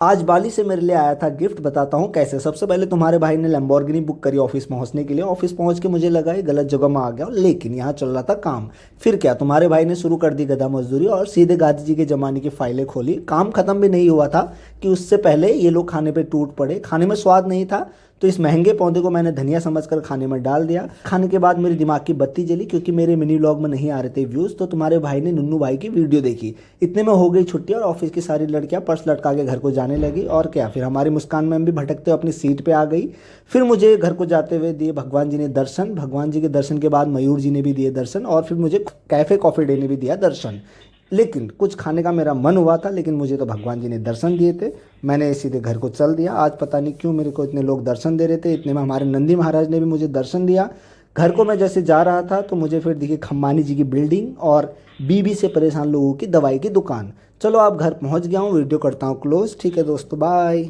आज बाली से मेरे लिए आया था गिफ्ट। बताता हूँ कैसे। सबसे पहले तुम्हारे भाई ने लैम्बोर्गिनी बुक करी ऑफिस पहुंचने के लिए। ऑफिस पहुंच के मुझे लगा ये गलत जगह में आ गया, लेकिन यहाँ चल रहा था काम। फिर क्या, तुम्हारे भाई ने शुरू कर दी गधा मजदूरी और सीधे गांधी जी के जमाने की फाइलें खोली। काम खत्म भी नहीं हुआ था कि उससे पहले ये लोग खाने पे टूट पड़े। खाने में स्वाद नहीं था तो इस महंगे पौधे को मैंने धनिया समझकर खाने में डाल दिया। खाने के बाद मेरे दिमाग की बत्ती जली क्योंकि मेरे मिनी व्लॉग में नहीं आ रहे थे व्यूज़। तो तुम्हारे भाई ने नुन्नू भाई की वीडियो देखी। इतने में हो गई छुट्टी और ऑफिस की सारी लड़कियां पर्स लटका के घर को जाने लगी। और क्या, फिर हमारी मुस्कान मैम भी भटकते हुए अपनी सीट पे आ गई। फिर मुझे घर को जाते हुए दिए भगवान जी ने दर्शन। भगवान जी के दर्शन के बाद मयूर जी ने भी दिए दर्शन और फिर मुझे कैफ़े कॉफ़ी डे ने भी दिया दर्शन। लेकिन कुछ खाने का मेरा मन हुआ था, लेकिन मुझे तो भगवान जी ने दर्शन दिए थे। मैंने सीधे घर को चल दिया। आज पता नहीं क्यों मेरे को इतने लोग दर्शन दे रहे थे। इतने में हमारे नंदी महाराज ने भी मुझे दर्शन दिया। घर को मैं जैसे जा रहा था तो मुझे फिर दिखी खम्बानी जी की बिल्डिंग और बीबी से परेशान लोगों की दवाई की दुकान। चलो आप घर पहुंच गया हूँ, वीडियो करता हूँ क्लोज। ठीक है दोस्तों, बाय।